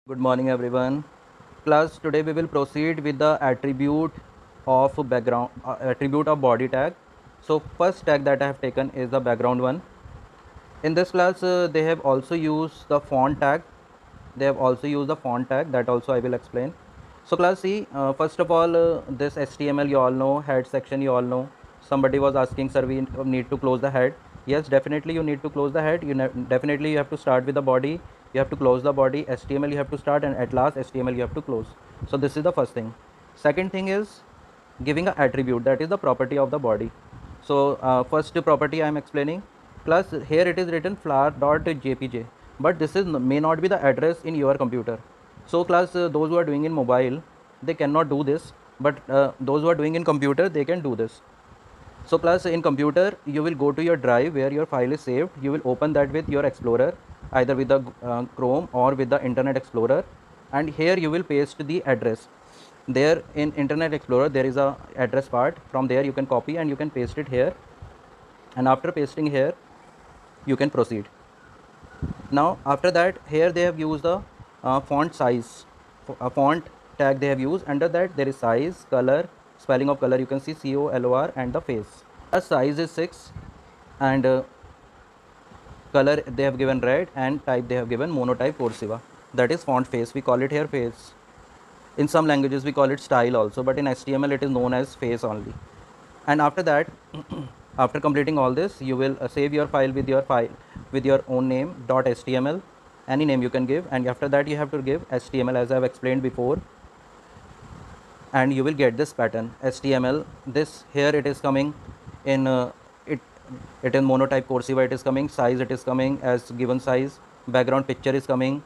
Good morning, everyone. Class, today we will proceed with the attribute of body tag. So first tag that I have taken is the background one. In this class, they have also used the font tag. They have also used the font tag, that also I will explain. So class C, first of all, this HTML you all know, head section you all know. Somebody was asking, sir, we need to close the head. Yes, definitely you need to close the head. Definitely you have to start with the body. You have to close the body. HTML you have to start, and at last HTML you have to close. So this is the first thing. Second thing is giving an attribute, that is the property of the body. So first property I am explaining. Plus here it is written flower.jpg, but this is may not be the address in your computer. So class, those who are doing in mobile, they cannot do this, but those who are doing in computer, they can do this. So class, in computer you will go to your drive where your file is saved. You will open that with your explorer, either with the Chrome or with the Internet Explorer, and here you will paste the address. There in Internet Explorer there is a address part. From there you can copy and you can paste it here, and after pasting here you can proceed. Now after that, here they have used the font size, a font tag they have used. Under that there is size, color, spelling of color, you can see COLOR, and the face. Size is 6, and color they have given red, and type they have given monotype cursiva, that is font face. We call it here face. In some languages we call it style also, but in HTML it is known as face only. And after that, after completing all this, you will save your file with your own name .html, any name you can give, and after that you have to give HTML as I have explained before, and you will get this pattern HTML. This here it is coming in it in monotype cursiva, it is coming size, it is coming as given size, background picture is coming.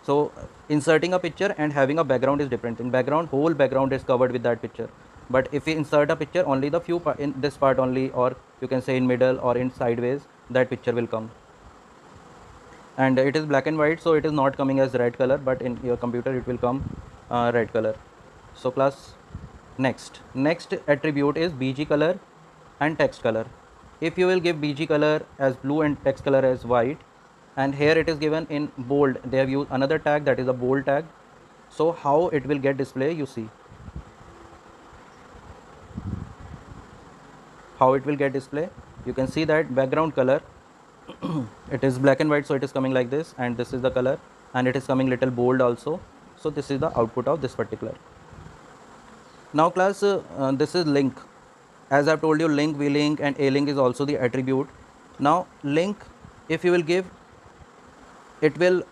So inserting a picture and having a background is different. In background, whole background is covered with that picture, but if we insert a picture, only the few in this part only, or you can say in middle or in sideways, that picture will come. And it is black and white, so it is not coming as red color, but in your computer it will come red color. So class, next attribute is bg color and text color. If you will give bg color as blue and text color as white, and here it is given in bold, they have used another tag, that is a bold tag. So how it will get display, you see how it will get display. You can see that background color it is black and white, so it is coming like this, and this is the color, and it is coming little bold also. So this is the output of this particular. Now class, this is link. As I've told you, link, v-link, and a-link is also the attribute. Now link, if you will give, it will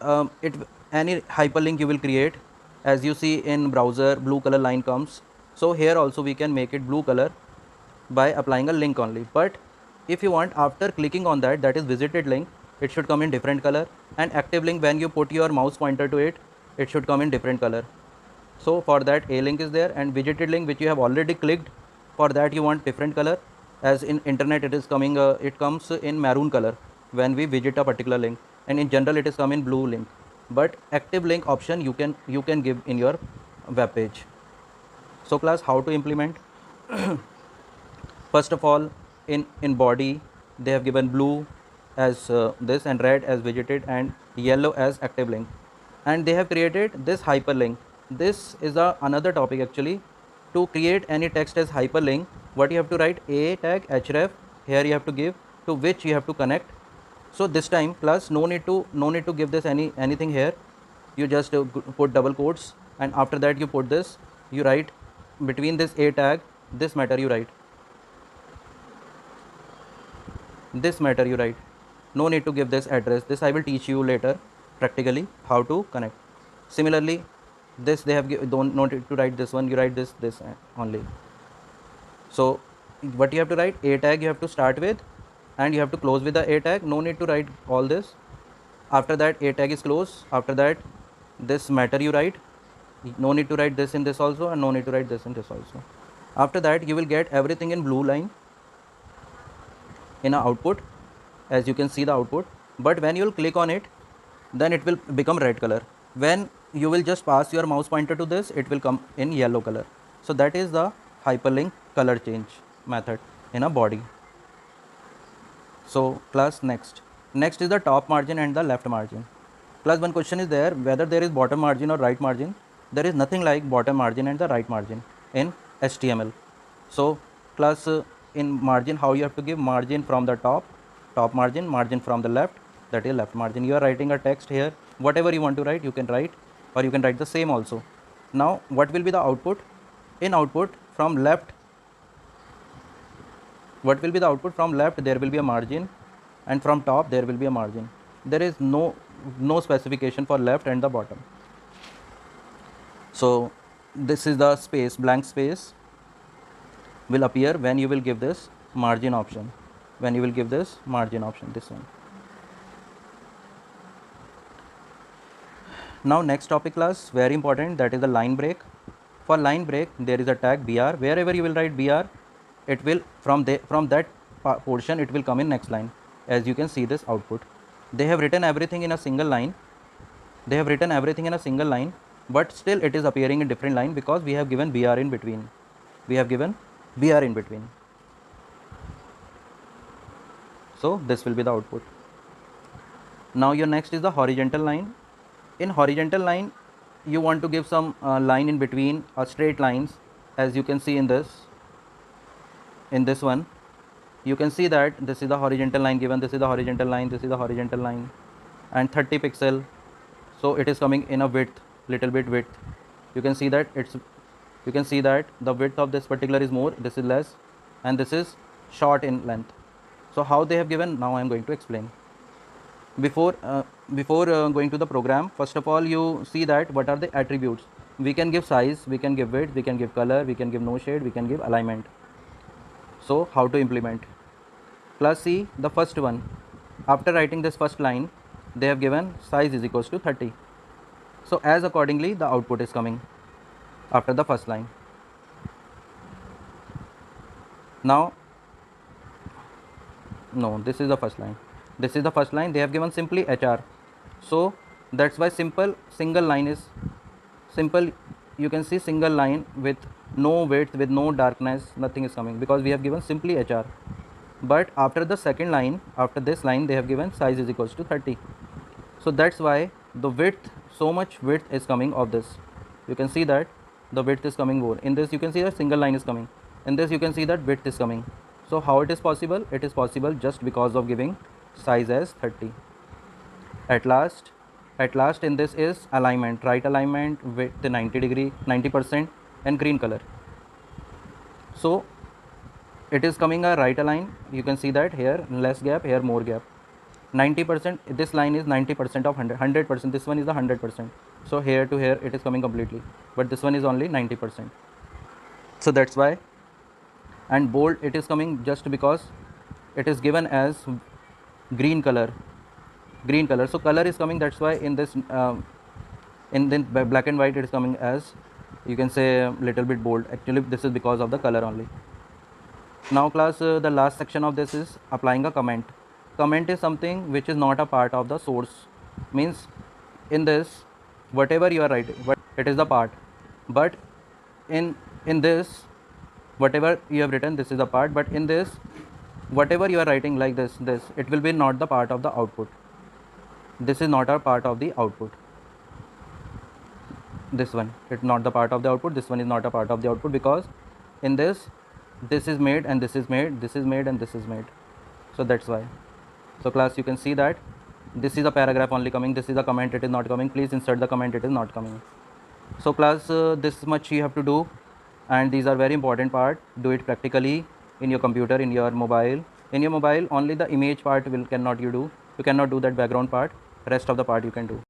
any hyperlink you will create, as you see in browser blue color line comes. So here also we can make it blue color by applying a link only. But if you want, after clicking on that, that is visited link, it should come in different color, and active link, when you put your mouse pointer to it, it should come in different color. So for that a link is there, and visited link which you have already clicked, for that you want different color. As in internet it is coming it comes in maroon color when we visit a particular link, and in general it is come in blue link. But active link option you can give in your web page. So class, how to implement? First of all, in body they have given blue as this, and red as visited, and yellow as active link, and they have created this hyperlink. This is another topic actually. To create any text as hyperlink, what you have to write, a tag href, here you have to give to which you have to connect. So this time class, no need to give this anything here. You just put double quotes, and after that you put this, you write between this a tag, this matter you write, this matter you write. No need to give this address. This I will teach you later practically how to connect. Similarly, this they have don't need to write this one, you write this only. So what you have to write, a tag you have to start with, and you have to close with the a tag. No need to write all this. After that a tag is closed. After that this matter you write. No need to write this in this also, and no need to write this in this also. After that you will get everything in blue line in a output, as you can see the output. But when you will click on it, then it will become red color. When you will just pass your mouse pointer to this, it will come in yellow color. So that is the hyperlink color change method in a body. So class, next is the top margin and the left margin. Class, one question is there, whether there is bottom margin or right margin. There is nothing like bottom margin and the right margin in HTML. So class, in margin, how you have to give margin from the top margin, margin from the left, that is left margin. You are writing a text here, whatever you want to write you can write, or you can write the same also. Now what will be the output? In output from left, what will be the output? From left there will be a margin, and from top there will be a margin. There is no specification for left and the bottom. So this is the space, blank space will appear when you will give this margin option, when you will give this margin option, this one. Now next topic class, very important, that is the line break. For line break there is a tag br. Wherever you will write br, it will from that portion it will come in next line. As you can see this output, they have written everything in a single line, but still it is appearing in different line because we have given br in between. So this will be the output. Now your next is the horizontal line. In horizontal line you want to give some line in between, straight lines. As you can see in this one, you can see that this is the horizontal line given, this is the horizontal line, this is the horizontal line, and 30 pixel. So it is coming in a width, little bit width. You can see that the width of this particular is more, this is less, and this is short in length. So how they have given, now I am going to explain. Before going to the program, first of all you see that what are the attributes. We can give size, we can give width, we can give color, we can give no shade, we can give alignment. So how to implement? Class, see the first one. After writing this first line, they have given size is equals to 30. So as accordingly the output is coming after the first line. Now no, this is the first line. They have given simply HR. So that's why single line is simple. You can see single line with no width, with no darkness, nothing is coming because we have given simply HR. But after the second line, after this line, they have given size is equals to 30. So that's why the width, so much width is coming of this. You can see that the width is coming more. In this you can see that single line is coming. In this you can see that width is coming. So how it is possible? It is possible just because of giving size as 30. At last in this is alignment, right alignment with the 90%, and green color. So it is coming a right align. You can see that here less gap, here more gap. 90%, this line is 90% of 100%, this one is the 100%. So here to here it is coming completely, but this one is only 90%. So that's why. And bold it is coming just because it is given as green color. So color is coming, that's why in this in the black and white it is coming as, you can say, little bit bold. Actually this is because of the color only. Now class, the last section of this is applying a comment. Comment is something which is not a part of the source. Means in this whatever you are writing, it is the part, but in this whatever you have written, this is the part, but in this whatever you are writing like this it will be not the part of the output. This is not a part of the output. This one, it's not the part of the output. This one is not a part of the output because in this is made and this is made, this is made and this is made. So that's why. So class, you can see that this is a paragraph only coming, this is a comment, it is not coming. Please insert the comment, it is not coming. So class, this much you have to do, and these are very important part. Do it practically in your computer, in your mobile. In your mobile only the image part cannot you do. You cannot do that background part. Rest of the part you can do.